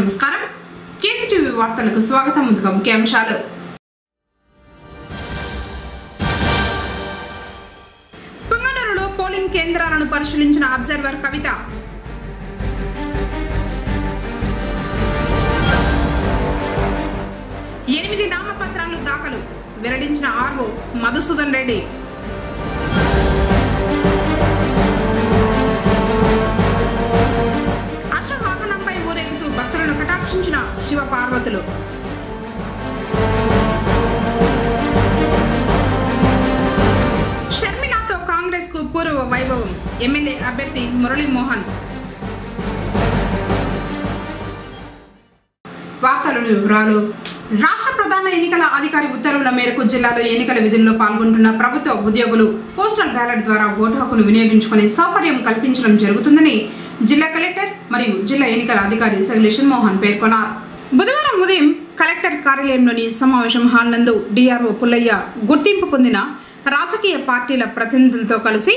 నమస్కారం కేసీటీవీ వార్తలకు స్వాగతం. ముందుగా ముఖ్యాంశాలు. పుంగనూరులో పోలింగ్ కేంద్రాలను పరిశీలించిన అబ్జర్వర్ కవిత. ఎనిమిది నామపత్రాలు దాఖలు వెల్లడించిన ఆర్ఓ మధుసూదన్ రెడ్డి. అశ్వవాహనంపై ఊరేగుతూ భక్తులను కటాక్షించిన శివ పార్వతులు. షర్మిలాతో కాంగ్రెస్ కు పూర్వ వైభవం. ఎమ్మెల్యే అభ్యర్థి మురళీమోహన్. వార్తలను వివరాలు. రాష్ట్ర ప్రధాన ఎన్నికల అధికారి ఉత్తర్వుల మేరకు జిల్లాలో ఎన్నికల విధుల్లో పాల్గొంటున్న ప్రభుత్వ ఉద్యోగులు పోస్టల్ బ్యాలెట్ ద్వారా ఓటు హక్కును వినియోగించుకునే సౌకర్యం కల్పించడం జరుగుతుందని జిల్లా కలెక్టర్ మరియు జిల్లా ఎన్నికల అధికారి శైలేషన్ మోహన్ పేర్కొన్నారు. బుధవారం ఉదయం కలెక్టర్ కార్యాలయంలోని సమావేశం హాల్ నందు డిఆర్ఓ పుల్లయ్య గుర్తింపు పొందిన రాజకీయ పార్టీల ప్రతినిధులతో కలిసి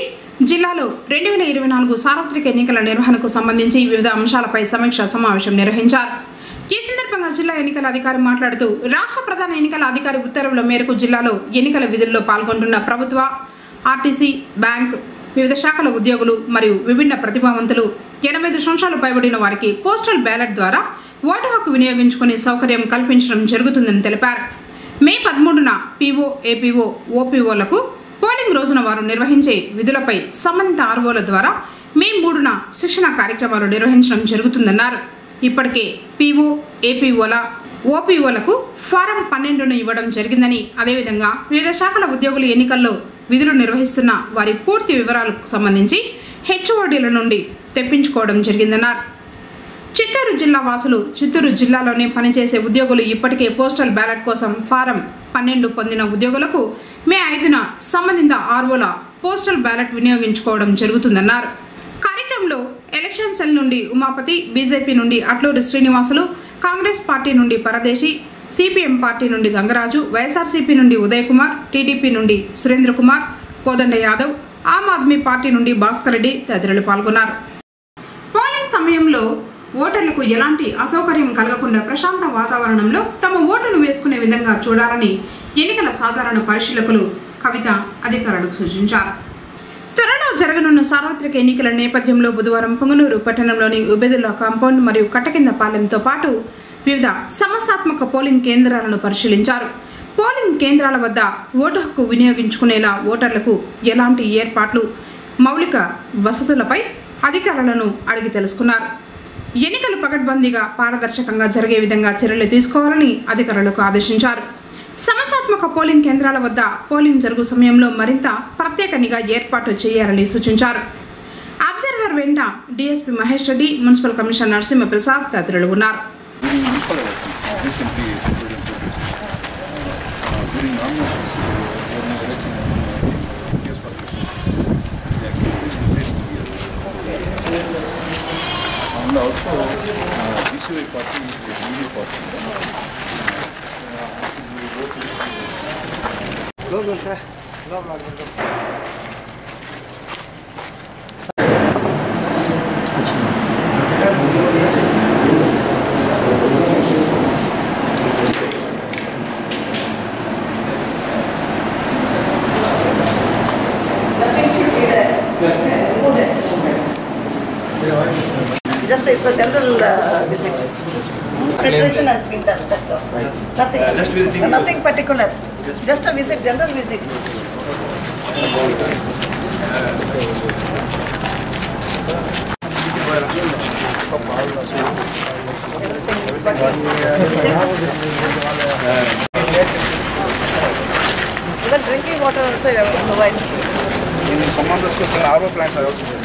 జిల్లాలో 2024 సార్వత్రిక ఎన్నికల నిర్వహణకు సంబంధించి వివిధ అంశాలపై సమీక్ష సమావేశం నిర్వహించారు. ఈ సందర్భంగా జిల్లా ఎన్నికల అధికారి మాట్లాడుతూ రాష్ట్ర ప్రధాన ఎన్నికల అధికారి ఉత్తర్వుల మేరకు జిల్లాలో ఎన్నికల విధుల్లో పాల్గొంటున్న ప్రభుత్వ, ఆర్టీసీ, బ్యాంక్, వివిధ శాఖల ఉద్యోగులు మరియు విభిన్న ప్రతిభావంతులు 85 సంవత్సరాలు పైబడిన వారికి పోస్టల్ బ్యాలెట్ ద్వారా ఓటు హక్కు వినియోగించుకునే సౌకర్యం కల్పించడం జరుగుతుందని తెలిపారు. మే 13న పీఓ, ఏపీఓ, ఓపీఓలకు పోలింగ్ రోజున వారు నిర్వహించే విధులపై సంబంధిత ఆర్ఓల ద్వారా మే 3న శిక్షణ కార్యక్రమాలు నిర్వహించడం జరుగుతుందన్నారు. ఇప్పటికే పీఓ, ఏపీఓల, ఓపీఓలకు ఫారం 12ను ఇవ్వడం జరిగిందని, అదేవిధంగా వివిధ శాఖల ఉద్యోగులు ఎన్నికల్లో విధులు నిర్వహిస్తున్న వారి పూర్తి వివరాలకు సంబంధించి హెచ్ఓడీల నుండి తెప్పించుకోవడం జరిగిందన్నారు. చిత్తూరు జిల్లా వాసులు చిత్తూరు జిల్లాలోనే పనిచేసే ఉద్యోగులు ఇప్పటికే పోస్టల్ బ్యాలెట్ కోసం ఫారం 12 పొందిన ఉద్యోగులకు మే 5న సంబంధిత ఆర్ఓల పోస్టల్ బ్యాలెట్ వినియోగించుకోవడం జరుగుతుందన్నారు. కార్యక్రమంలో ఎలక్షన్ సెల్ నుండి ఉమాపతి, బీజేపీ నుండి అట్లూరి శ్రీనివాసులు, కాంగ్రెస్ పార్టీ నుండి పరదేశి, సిపిఎం పార్టీ నుండి గంగరాజు, వైఎస్ఆర్సీపీ నుండి ఉదయ్ కుమార్, టీడీపీ నుండి సురేంద్ర కుమార్, కోదండ యాదవ్, ఆమ్ ఆద్మీ పార్టీ నుండి భాస్కర్ రెడ్డి తదితరులు పాల్గొన్నారు. పోలింగ్ సమయంలో ఓటర్లకు ఎలాంటి అసౌకర్యం కలగకుండా ప్రశాంత వాతావరణంలో తమ ఓటును వేసుకునే విధంగా చూడాలని ఎన్నికల సాధారణ పరిశీలకులు కవిత అధికారులకు సూచించారు. త్వరలో జరగనున్న సార్వత్రిక ఎన్నికల నేపథ్యంలో బుధవారం పుంగనూరు పట్టణంలోని ఉబేదుల్లా కాంపౌండ్ మరియు కట్టకిందపాలెంతో పాటు వివిధ సమస్యాత్మక పోలింగ్ కేంద్రాలను పరిశీలించారు. పోలింగ్ కేంద్రాల వద్ద ఓటు హక్కు వినియోగించుకునేలా ఓటర్లకు ఎలాంటి ఏర్పాట్లు, మౌలిక వసతులపై అధికారులను అడిగి తెలుసుకున్నారు. ఎన్నికలు పకడ్బందీగా పారదర్శకంగా జరిగే విధంగా చర్యలు తీసుకోవాలని అధికారులకు ఆదేశించారు. సమస్యాత్మక పోలింగ్ కేంద్రాల వద్ద పోలింగ్ జరుగు సమయంలో మరింత ప్రత్యేక నిఘా ఏర్పాటు చేయాలని సూచించారు. అబ్జర్వర్ వెంట DSP Mahesh Reddy, municipal commissioner Narasimha Prasad తదితరులు ఉన్నారు. Also, DCI party is the new party. Logo, sir. Logo. Just it's a general visit. Preparation has been done. That's all. Nothing. Just visiting. Nothing particular. Just a visit, general visit. Everything is working. Even drinking water also you have to provide. In some of the schools, RO plants are also there.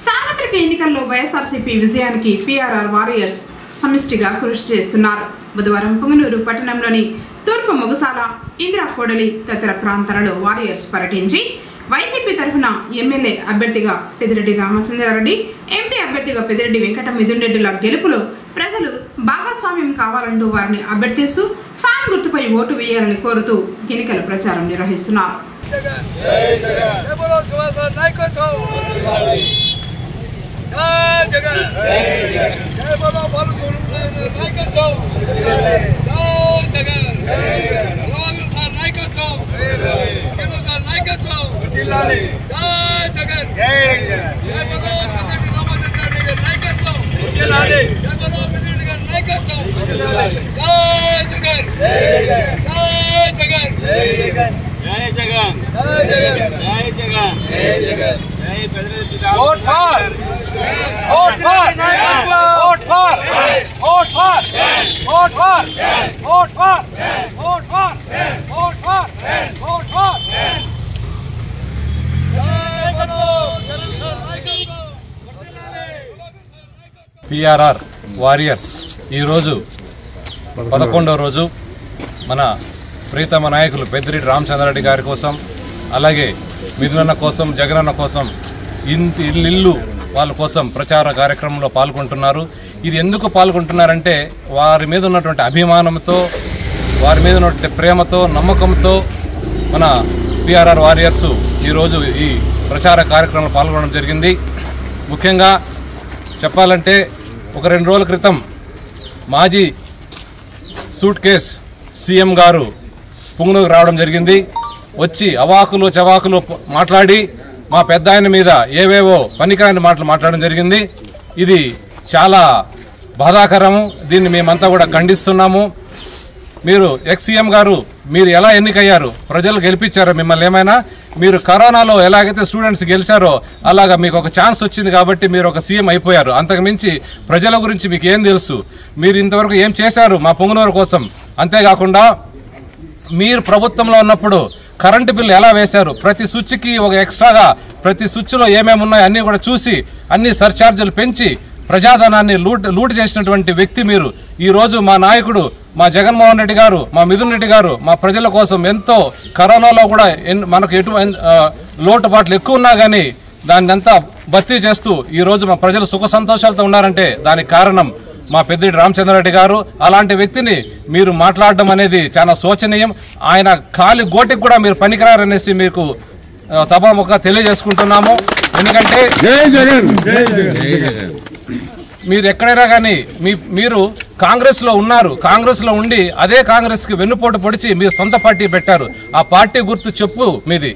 సార్వత్రిక ఎన్నికల్లో వైఎస్ఆర్సీపీ విజయానికి పీఆర్ఆర్ warriors సమిష్టిగా కృషి చేస్తున్నారు. బుధవారం పుంగనూరు పట్టణంలోని తూర్పు మొగసాల, ఇందిరా కోడలి తదితర ప్రాంతాలలో వారియర్స్ పర్యటించి వైసీపీ తరఫున ఎమ్మెల్యే అభ్యర్థిగా పెద్దిరెడ్డి రామచంద్రారెడ్డి, ఎంపీ అభ్యర్థిగా పెద్దిరెడ్డి వెంకట మిథున్ రెడ్డిల గెలుపులో ప్రజలు భాగస్వామ్యం కావాలంటూ వారిని అభ్యర్థిస్తూ ఫ్యాన్ గుర్తుపై ఓటు వేయాలని కోరుతూ ఎన్నికల ప్రచారం నిర్వహిస్తున్నారు. PRR వారియర్స్ ఈరోజు 11వ రోజు మన ప్రీతమ నాయకులు పెద్దిరెడ్డి రామచంద్రారెడ్డి గారి కోసం, అలాగే మిథునన్న కోసం, జగనన్న కోసం, ఇల్లు వాళ్ళ కోసం ప్రచార కార్యక్రమంలో పాల్గొంటున్నారు. ఇది ఎందుకు పాల్గొంటున్నారంటే వారి మీద ఉన్నటువంటి అభిమానంతో, వారి మీద ఉన్నటువంటి ప్రేమతో, నమ్మకంతో మన PRR వారియర్స్ ఈరోజు ఈ ప్రచార కార్యక్రమంలో పాల్గొనడం జరిగింది. ముఖ్యంగా చెప్పాలంటే ఒక 2 రోజుల క్రితం మాజీ సూట్ కేస్ సీఎం గారు పుంగనూరుకు రావడం జరిగింది. వచ్చి అవాకులు చవాకులు మాట్లాడి మా పెద్ద ఆయన మీద ఏవేవో పనికిరాని మాటలు మాట్లాడడం జరిగింది. ఇది చాలా బాధాకరము. దీన్ని మేమంతా కూడా ఖండిస్తున్నాము. మీరు ఎక్స్-సీఎం గారు, మీరు ఎలా ఎన్నికయ్యారు? ప్రజలు గెలిపించారో మిమ్మల్ని? ఏమైనా మీరు కరోనాలో ఎలాగైతే స్టూడెంట్స్ గెలిచారో అలాగా మీకు ఒక ఛాన్స్ వచ్చింది కాబట్టి మీరు ఒక సీఎం అయిపోయారు. అంతకుమించి ప్రజల గురించి మీకు ఏం తెలుసు? మీరు ఇంతవరకు ఏం చేశారు మా పొంగునూరు కోసం? అంతేకాకుండా మీరు ప్రభుత్వంలో ఉన్నప్పుడు కరెంటు బిల్లు ఎలా వేశారు? ప్రతి స్విచ్కి ఒక ఎక్స్ట్రాగా, ప్రతి స్విచ్లో ఏమేమి ఉన్నాయో అన్నీ కూడా చూసి అన్ని సర్ఛార్జీలు పెంచి ప్రజాధనాన్ని లూటు చేసినటువంటి వ్యక్తి మీరు. ఈరోజు మా నాయకుడు, మా జగన్మోహన్ రెడ్డి గారు, మా మిథున్ రెడ్డి గారు మా ప్రజల కోసం ఎంతో, కరోనాలో కూడా మనకు ఎటువంటి లోటుపాట్లు ఎక్కువ ఉన్నా కానీ దాన్ని అంతా భర్తీ చేస్తూ ఈరోజు మా ప్రజలు సుఖ సంతోషాలతో ఉన్నారంటే దానికి కారణం మా పెద్దిరెడ్డి రామచంద్రారెడ్డి గారు. అలాంటి వ్యక్తిని మీరు మాట్లాడడం అనేది చాలా శోచనీయం. ఆయన కాలి గోటికి కూడా మీరు పనికిరారనేసి మీకు సభాముఖంగా తెలియజేసుకుంటున్నాము. ఎందుకంటే మీరు ఎక్కడైనా కానీ మీరు కాంగ్రెస్లో ఉన్నారు, కాంగ్రెస్లో ఉండి అదే కాంగ్రెస్కి వెన్నుపోటు పొడిచి మీరు సొంత పార్టీ పెట్టారు. ఆ పార్టీ గుర్తు చెప్పు మీది.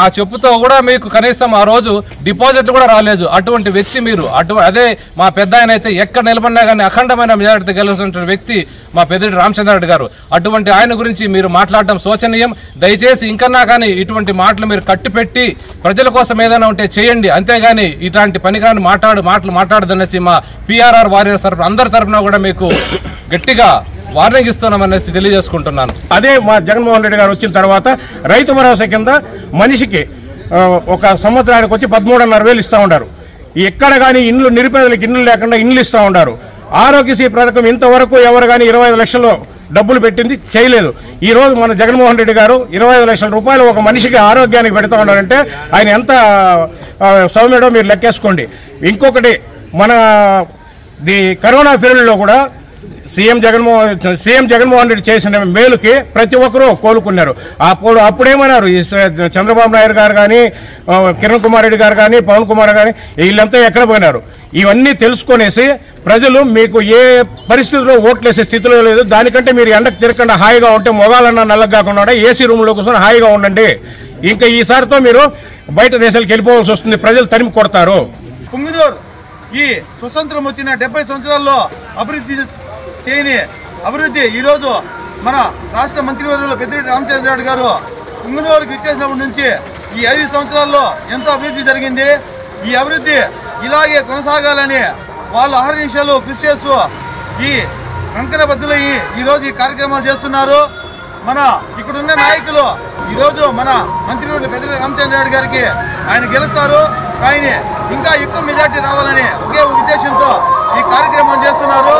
ఆ చెప్పుతో కూడా మీకు కనీసం ఆ రోజు డిపాజిట్ కూడా రాలేదు. అటువంటి వ్యక్తి మీరు. అదే మా పెద్ద ఆయన అయితే ఎక్కడ నిలబడినా కానీ అఖండమైన మెజారిటీ గెలవాల్సిన వ్యక్తి మా పెద్దిరెడ్డి రామచంద్రారెడ్డి గారు. అటువంటి ఆయన గురించి మీరు మాట్లాడటం శోచనీయం. దయచేసి ఇంకన్నా కానీ ఇటువంటి మాటలు మీరు కట్టిపెట్టి ప్రజల కోసం ఏదైనా ఉంటే చేయండి. అంతేగాని ఇట్లాంటి పనికిరాని మాటలు మాట్లాడదనేసి మా PRR వారియర్స్ తరఫున అందరి తరఫున కూడా మీకు గట్టిగా వార్నింగ్ ఇస్తున్నామనేసి తెలియజేసుకుంటున్నాను. అదే మా జగన్మోహన్ రెడ్డి గారు వచ్చిన తర్వాత రైతు భరోసా కింద మనిషికి ఒక సంవత్సరానికి వచ్చి 13,500 ఇస్తూ ఉంటారు. ఎక్కడ కానీ ఇండ్లు, నిరుపేదలకు ఇండ్లు లేకుండా ఇండ్లు ఇస్తూ ఉంటారు. ఆరోగ్యశ్రీ పథకం ఇంతవరకు ఎవరు కానీ 25 లక్షలు డబ్బులు పెట్టింది చేయలేదు. ఈ రోజు మన జగన్మోహన్ రెడ్డి గారు 25 లక్షల రూపాయలు ఒక మనిషికి ఆరోగ్యానికి పెడతా ఉన్నారంటే ఆయన ఎంత సౌమ్యుడో మీరు లెక్కేసుకోండి. ఇంకొకటి, మన కరోనా పీరియడ్లో కూడా సీఎం జగన్మోహన్ రెడ్డి చేసిన మేలుకి ప్రతి ఒక్కరూ కోలుకున్నారు. అప్పుడేమన్నారు, ఈ చంద్రబాబు నాయుడు గారు కానీ, కిరణ్ కుమార్ రెడ్డి గారు కానీ, పవన్ కుమార్ కానీ వీళ్ళంతా ఎక్కడ పోయినారు? ఇవన్నీ తెలుసుకొనేసి ప్రజలు మీకు ఏ పరిస్థితుల్లో ఓట్లేసే స్థితిలో లేదు. దానికంటే మీరు ఎండకు తిరగకుండా హాయిగా ఉంటే, మొగాలన్నా నల్లగా కాకుండా ఏసీ రూమ్లో కూర్చొని హాయిగా ఉండండి. ఇంకా ఈసారితో మీరు బయట దేశాలకు వెళ్ళిపోవాల్సి వస్తుంది. ప్రజలు తరిమి కొడతారు. పుంగనూరు ఈ స్వతంత్రం వచ్చిన 70 సంవత్సరాల్లో అభివృద్ధి చేయని అభివృద్ధి ఈరోజు మన రాష్ట్ర మంత్రివర్యులు పెద్దిరెడ్డి రామచంద్రారెడ్డి గారు పుంగనూరుకి ఇచ్చేసినప్పటి నుంచి ఈ 5 సంవత్సరాల్లో ఎంతో అభివృద్ధి జరిగింది. ఈ అభివృద్ధి ఇలాగే కొనసాగాలని వాళ్ళు అహర్నిశలు కృషి చేస్తూ ఈ కంకణబద్దులు ఈరోజు ఈ కార్యక్రమాలు చేస్తున్నారు. మన ఇక్కడున్న నాయకులు ఈరోజు మన మంత్రివర్యులు పెద్దిరెడ్డి రామచంద్రారెడ్డి గారికి ఆయన గెలుస్తారు, కానీ ఇంకా ఎక్కువ మెజార్టీ రావాలని ఒకే ఉద్దేశంతో ఈ కార్యక్రమం చేస్తున్నారు.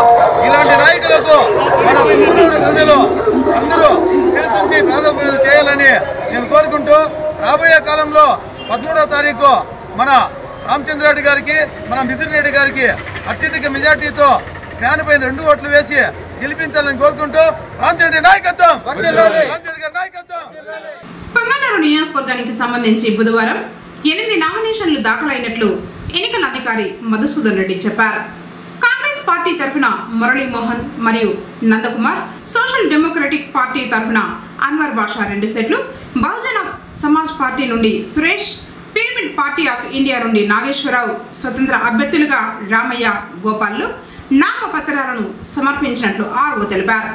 ఇలాంటి నాయకులకు మన పుంగనూరు ప్రజలు అందరూ శిరసుంచి ప్రాధాన్యత చేయాలని నేను కోరుకుంటూ, రాబోయే కాలంలో 13వ తారీఖు మన రామచంద్రారెడ్డి గారికి, మన మిథున్ రెడ్డి గారికి అత్యధిక మెజార్టీతో ఫ్యాన్ పైన 2 ఓట్లు వేసి గెలిపించాలని కోరుకుంటూ, రామచంద్ర నాయకత్వం, రామచంద్ర గారి నాయకత్వం. పొంగనూరు నియోజకవర్గానికి సంబంధించి బుధవారం 8 నామినేషన్లు దాఖలైనట్లు ఎన్నికల అధికారి మధుసూదన్ రెడ్డి చెప్పారు. కాంగ్రెస్ పార్టీ తరఫున మురళీమోహన్ మరియు నందకుమార్, సోషల్ డెమోక్రటిక్ పార్టీ తరఫున అన్వర్ బాషా 2 సెట్లు, బహుజన సమాజ్ పార్టీ నుండి Suresh, pyramid party of India నుండి నాగేశ్వరరావు స్వతంత్ర అభ్యర్థులుగా రామయ్య, గోపాల్లు నామపత్రాలను సమర్పించినట్లు ఆర్ఓ తెలిపారు.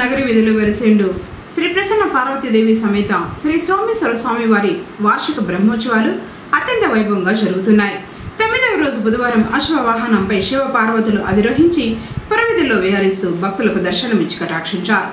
నగరి వీధిలో వెలిసేండు శ్రీ ప్రసన్న పార్వతీదేవి సమేత శ్రీ సోమేశ్వర స్వామి వారి వార్షిక బ్రహ్మోత్సవాలు అత్యంత వైభవంగా జరుగుతున్నాయి. 9వ రోజు బుధవారం అశ్వవాహనంపై శివ పార్వతులు అధిరోహించి పురవీధుల్లో విహరిస్తూ భక్తులకు దర్శనమిచ్చి కటాక్షించారు.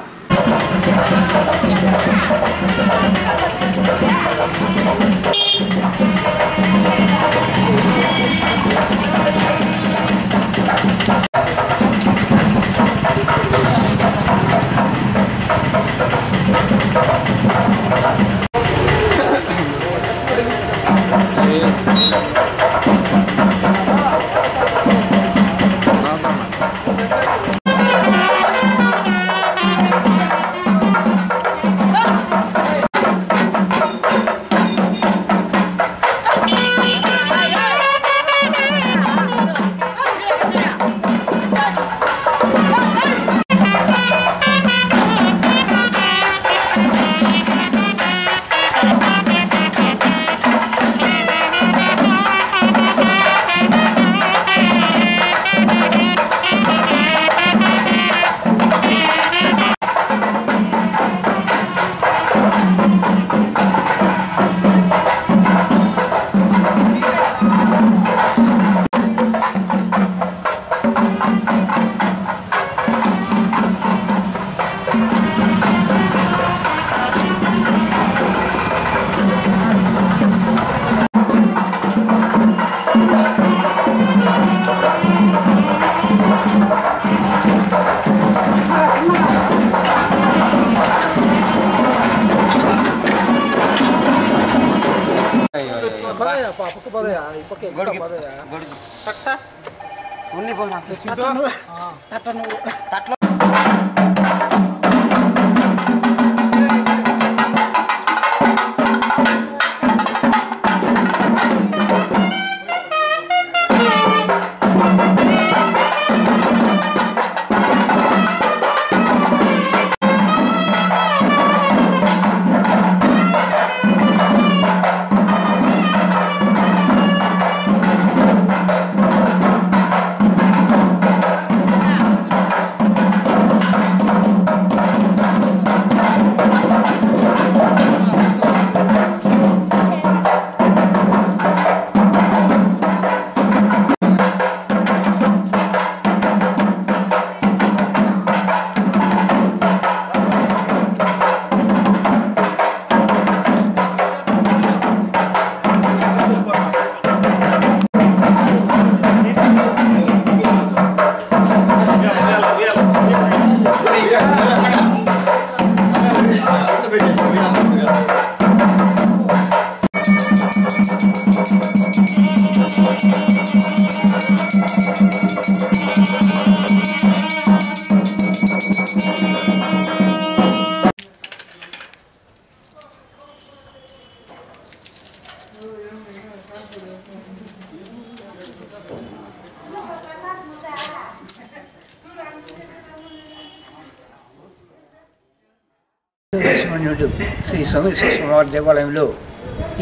శ్రీ సోమేశ్వర స్వామివారి దేవాలయంలో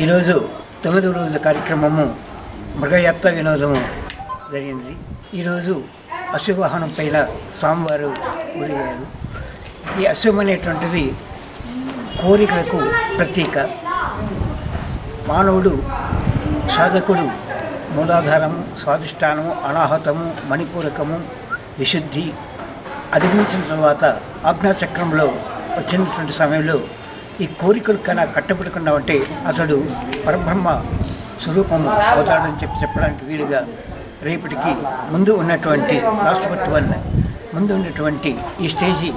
ఈరోజు 9వ రోజు కార్యక్రమము మృగయాత్ర వినోదము జరిగింది. ఈరోజు అశ్వవాహనం పైన స్వామివారు ఊరేగారు. ఈ అశ్వం అనేటువంటిది కోరికలకు ప్రతీక. మానవుడు సాధకుడు మూలాధారము, స్వాధిష్టానము, అనాహతము, మణిపూరకము, విశుద్ధి అధిగమించిన తర్వాత ఆజ్ఞాచక్రంలో వచ్చినటువంటి సమయంలో ఈ కోరికలు కన్నా కట్టబెట్టకుండా ఉంటే అతడు పరబ్రహ్మ స్వరూపము అవుతాడని చెప్పడానికి వీలుగా రేపటికి ముందు ఉన్నటువంటి లాస్ట్ బట్ వన్ ముందు ఉన్నటువంటి ఈ స్టేజీ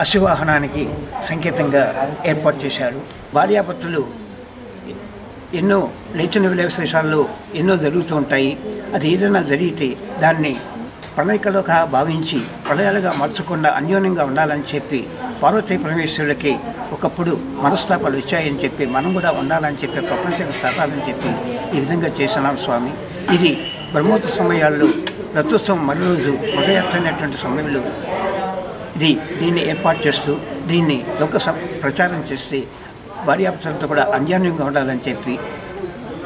అశ్వవాహనానికి సంకేతంగా ఏర్పాటు చేశారు. భార్యాభర్తలు ఎన్నో లేచిన విశేషాల్లో ఎన్నో జరుగుతూ ఉంటాయి. అది ఏదైనా జరిగితే దాన్ని ప్రణయికలుగా భావించి ప్రళయాలుగా మార్చకుండా అన్యోన్యంగా ఉండాలని చెప్పి పార్వతీ పరమేశ్వరులకి ఒకప్పుడు మనస్తాపాలు వచ్చాయని చెప్పి మనం కూడా ఉండాలని చెప్పి ప్రపంచానికి సాగాలని చెప్పి ఈ విధంగా చేస్తున్నాం స్వామి. ఇది బ్రహ్మోత్సవ సమయాల్లో రథోత్సవం మరో రోజు మృగయాత్రైనటువంటి సమయంలో దీన్ని ఏర్పాటు చేస్తూ దీన్ని లోక ప్రచారం చేస్తే భార్యాభర్తలతో కూడా అన్యోన్యంగా ఉండాలని చెప్పి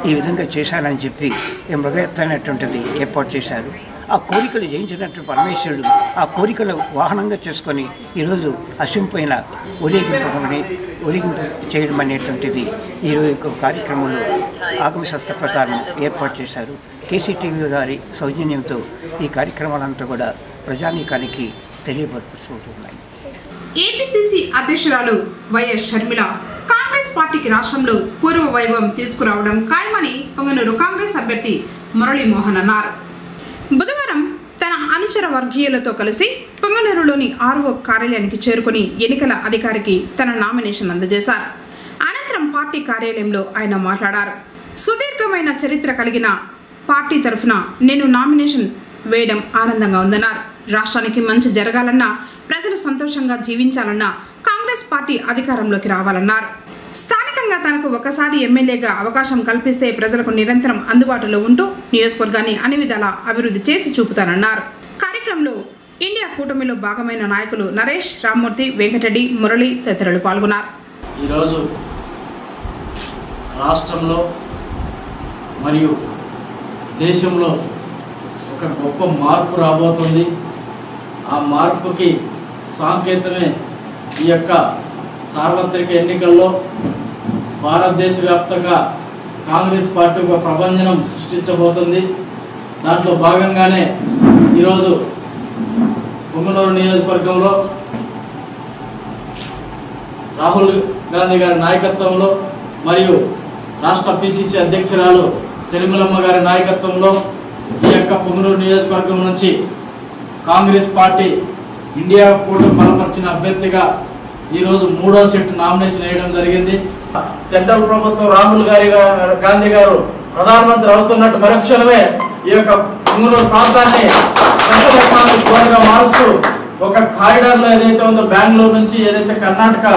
ఈ విధంగా చేశానని చెప్పి ఈ మృగయాత్రైనటువంటిది ఏర్పాటు చేశారు. ఆ కోరికలు జయించినటువంటి పరమేశ్వరుడు ఆ కోరికలు వాహనంగా చేసుకొని ఈరోజు అశ్వంపైన ఊరేగింపు చేయడం అనేటువంటిది ఈరోజు కార్యక్రమంలో ఆగమశాస్త్ర ప్రకారం ఏర్పాటు చేశారు. కేసీటీవీ గారి సౌజన్యంతో ఈ కార్యక్రమాలంతా కూడా ప్రజానీకానికి తెలియపరుస్తున్నాయి. ఏపీసీసీ అధ్యక్షురాలు వైఎస్ షర్మిల కాంగ్రెస్ పార్టీకి రాష్ట్రంలో పూర్వ వైభవం తీసుకురావడం ఖాయమని పొంగనూరు కాంగ్రెస్ అభ్యర్థి మురళీమోహన్ అన్నారు. బుధవారం తన అనుచర వర్గీయులతో కలిసి పొంగనూరులోని ఆర్ఓ కార్యాలయానికి చేరుకుని ఎన్నికల అధికారికి తన నామినేషన్ అందజేశారు. అనంతరం పార్టీ కార్యాలయంలో ఆయన మాట్లాడారు. సుదీర్ఘమైన చరిత్ర కలిగిన పార్టీ తరఫున నేను నామినేషన్ వేయడం ఆనందంగా ఉందన్నారు. రాష్ట్రానికి మంచి జరగాలన్నా, ప్రజలు సంతోషంగా జీవించాలన్నా కాంగ్రెస్ పార్టీ అధికారంలోకి రావాలన్నారు. స్థానికంగా తనకు ఒకసారి ఎమ్మెల్యేగా అవకాశం కల్పిస్తే ప్రజలకు నిరంతరం అందుబాటులో ఉంటూ నియోజకవర్గాన్ని అన్ని విధాలా అభివృద్ధి చేసి చూపుతానన్నారు. కార్యక్రమంలో ఇండియా కూటమిలో భాగమైన నాయకులు నరేష్, రామ్మూర్తి, వెంకటరెడ్డి, మురళి తదితరులు పాల్గొన్నారు. ఈరోజు రాష్ట్రంలో మరియు దేశంలో ఒక గొప్ప మార్పు రాబోతుంది. ఆ మార్పుకి సాంకేతమే ఈ యొక్క సార్వత్రిక ఎన్నికల్లో భారతదేశ వ్యాప్తంగా కాంగ్రెస్ పార్టీ ఒక ప్రభంజనం సృష్టించబోతుంది. దాంట్లో భాగంగానే ఈరోజు పొంగనూరు నియోజకవర్గంలో రాహుల్ గాంధీ గారి నాయకత్వంలో మరియు రాష్ట్ర పిసిసి అధ్యక్షురాలు శర్మిలమ్మ గారి నాయకత్వంలో ఈ యొక్క పొంగనూరు నియోజకవర్గం నుంచి కాంగ్రెస్ పార్టీ ఇండియా కూటమి బలపరిచిన అభ్యర్థిగా ఈరోజు 3వ సెట్ నామినేషన్ వేయడం జరిగింది. సెంట్రల్ ప్రభుత్వం రాహుల్ గాంధీ గారు ప్రధానమంత్రి అవుతున్నట్టు మరుక్షణమే ఈ యొక్క పొంగనూరు ప్రాంతాన్ని స్పెషల్ ఎకనామిక్ జోన్గా మారుస్తూ ఒక కారిడార్లో ఏదైతే ఉందో బెంగళూరు నుంచి ఏదైతే కర్ణాటక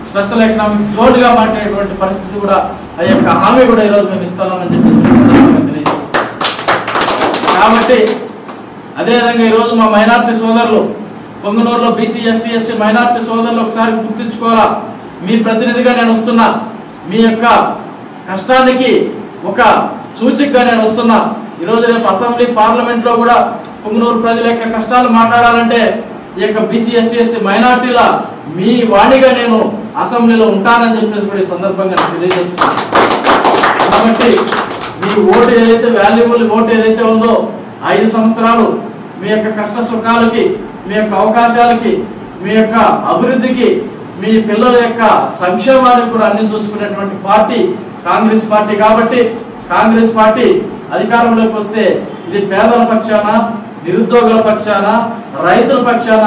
స్పెషల్ ఎకనామిక్ జోన్గా మాట్లాడేటువంటి పరిస్థితి కూడా ఆ యొక్క హామీ కూడా ఈరోజు మేము ఇస్తామని చెప్పి తెలియజేస్తాం. కాబట్టి అదేవిధంగా ఈరోజు మా మైనార్టీ సోదరులు పొంగనూరులో బీసీ ఎస్టీ ఎస్సీ మైనార్టీ సోదరులు ఒకసారి గుర్తుంచుకోవాలా. మీ ప్రతినిధిగా నేను వస్తున్నా, మీ యొక్క కష్టానికి ఒక సూచికగా నేను వస్తున్నా. ఈరోజు రేపు అసెంబ్లీ పార్లమెంట్లో కూడా పొంగనూరు ప్రజల యొక్క కష్టాలు మాట్లాడాలంటే ఈ యొక్క బీసీ ఎస్టీ ఎస్సీ మైనార్టీల మీ వాణిగా నేను అసెంబ్లీలో ఉంటానని చెప్పేసి కూడా ఈ సందర్భంగా తెలియజేస్తున్నాను. కాబట్టి మీ ఓటు ఏదైతే వాల్యుబుల్ ఓటు ఏదైతే ఉందో 5 సంవత్సరాలు మీ యొక్క కష్ట సుఖాలకి, మీ యొక్క అవకాశాలకి, మీ యొక్క అభివృద్ధికి, మీ పిల్లల యొక్క సంక్షేమానికి కూడా అన్ని చూసుకునేటువంటి పార్టీ కాంగ్రెస్ పార్టీ. కాబట్టి కాంగ్రెస్ పార్టీ అధికారంలోకి వస్తే ఇది పేదల పక్షాన, నిరుద్యోగుల పక్షాన, రైతుల పక్షాన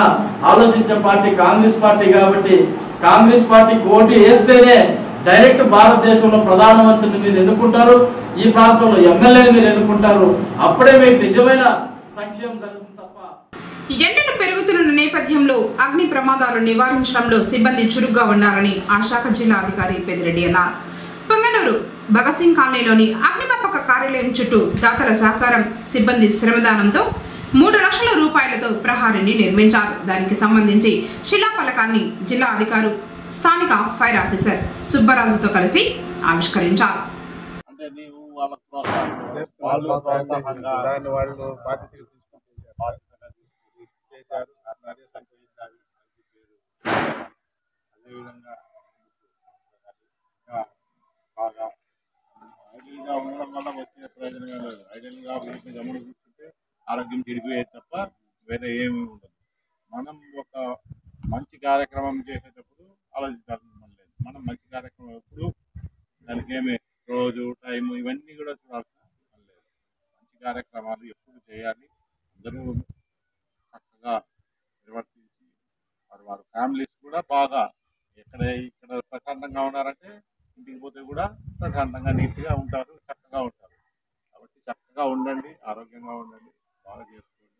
ఆలోచించే పార్టీ కాంగ్రెస్ పార్టీ. కాబట్టి కాంగ్రెస్ పార్టీకి ఓటు వేస్తేనే డైరెక్ట్ భారతదేశంలో ప్రధానమంత్రిని మీరు ఎన్నుకుంటారు, ఈ ప్రాంతంలో ఎమ్మెల్యేని మీరు ఎన్నుకుంటారు. అప్పుడే మీకు నిజమైన సంక్షేమం జరుగుతుంది తప్ప. ఎండలు పెరుగుతున్న నేపథ్యంలో అగ్ని ప్రమాదాలు నివారించడంలో సిబ్బంది చురుగ్గా ఉన్నారని ఆ శాఖ జిల్లా అధికారి పెద్దిరెడ్డి అన్నారు. పొంగనూరు భగత్ సింగ్ కాలనీలోని అగ్నిమాపక కార్యాలయం చుట్టూ దాతల సహకారం, సిబ్బంది శ్రమదానంతో 3 లక్షల రూపాయలతో ప్రహారీని నిర్మించారు. దానికి సంబంధించి శిలాఫలకాన్ని జిల్లా అధికారు, స్థానిక ఫైర్ ఆఫీసర్ సుబ్బరాజుతో కలిసి ఆవిష్కరించారు. ఉండడం వల్ల వచ్చే ప్రయోజనం ప్రయోజనంగా లేదు. ఐడల్గా వీటిని గమని కూర్చుంటే ఆరోగ్యం చెడిపోయేది తప్ప వేరే ఏమీ ఉండదు. మనం ఒక మంచి కార్యక్రమం చేసేటప్పుడు ఆలోచించాల్సిన పని లేదు. మనం మంచి కార్యక్రమం ఎప్పుడు దానికి ఏమి రోజు టైము ఇవన్నీ కూడా చూడాల్సిన పని లేదు. మంచి కార్యక్రమాలు ఎప్పుడు చేయాలి, అందరూ చక్కగా నిర్వర్తించి వారి ఫ్యామిలీస్ కూడా బాగా ఇక్కడ ప్రశాంతంగా ఉన్నారంటే ఇంటికి పోతే కూడా ప్రశాంతంగా నీట్గా ఉంటారు, చక్కగా ఉంటారు. కాబట్టి చక్కగా ఉండండి, ఆరోగ్యంగా ఉండండి, బాగా చేసుకోండి.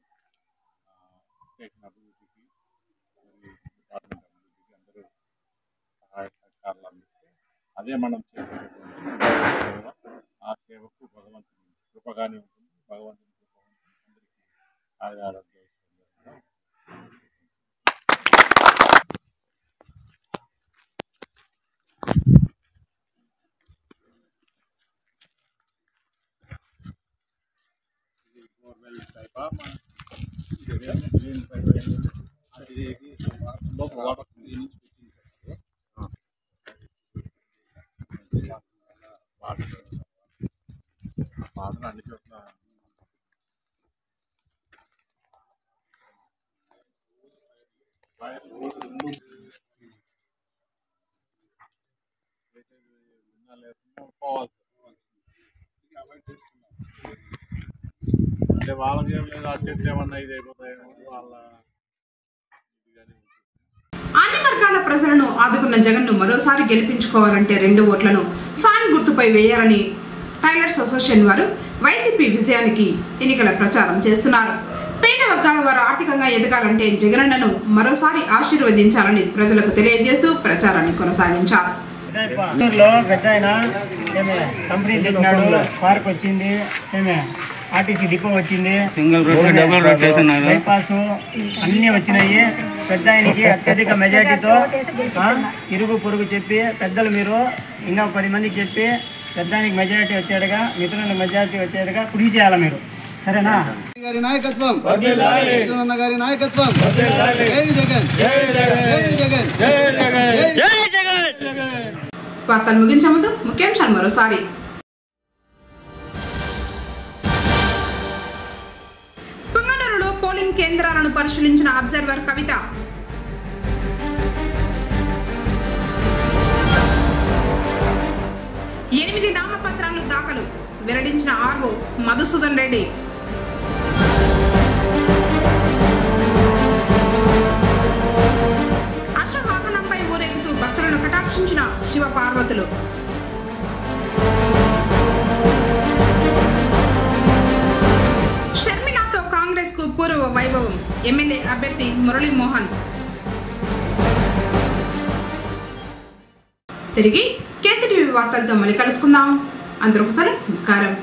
స్టేషన్ అభివృద్ధికి డిపార్ట్మెంట్ అభివృద్ధికి అందరూ సహాయ సహకారాలు అందిస్తే అదే మనం చేసేటటువంటి సేవ. ఆ సేవకు భగవంతుని కృపగానే ఉంటుంది. భగవంతుని కృప అందరికీ ఆరోగ్య అన్ని చోట్ల అంటే వాళ్ళకి ఏం లేదు, ఆ చెట్లు ఏమన్నా ఇది అయిపోతాయేమో వాళ్ళ. అన్ని వర్గాల ప్రజలను ఆదుకున్న జగన్ను మరోసారి గెలిపించుకోవాలంటే 2 ఓట్లను ఫ్యాన్ గుర్తుపై వేయాలని టైలర్స్ అసోసియేషన్ వారు వైసీపీ విజయానికి ఎన్నికల ప్రచారం చేస్తున్నారు. పేద వర్గాల వారు ఆర్థికంగా ఎదగాలంటే జగనన్నను మరోసారి ఆశీర్వదించాలని ప్రజలకు తెలియజేస్తూ ప్రచారాన్ని కొనసాగించారు. కంపెనీ తెచ్చినాడు, పార్క్ వచ్చింది, ఆర్టీసీ డిపో వచ్చింది, బైపాస్ అన్నీ వచ్చినాయి. పెద్ద ఆయనకి అత్యధిక మెజార్టీతో ఇరుగు పొరుగు చెప్పి పెద్దలు మీరు ఇంకా 10 మందికి చెప్పి పెద్ద ఆయనకి మెజార్టీ వచ్చేట్టుగా మిత్రులకు మెజార్టీ వచ్చేట్టుగా కృషి చేయాలి మీరు. సరేనా? గారి నాయకత్వం, గారి నాయకత్వం. వార్తలు ముగించే ముందు ముఖ్యాంశాలు మరోసారి. పుంగనూరులో పోలింగ్ కేంద్రాలను పరిశీలించిన అబ్జర్వర్ కవిత. ఎనిమిది నామపత్రాలు దాఖలు వెల్లడించిన ఆర్ఓ మధుసూదన్ రెడ్డి. అశ్వవాహనంపై ఊరేగుతూ భక్తులను కటాక్షించిన శివ పార్వతులు. షర్మిలాతో కాంగ్రెస్ కు పూర్వ వైభవం. ఎమ్మెల్యే అభ్యర్థి మురళీమోహన్. తిరిగి కేసీటీవీ వార్తలతో మళ్ళీ కలుసుకుందాం. అందరూ ఒకసారి నమస్కారం.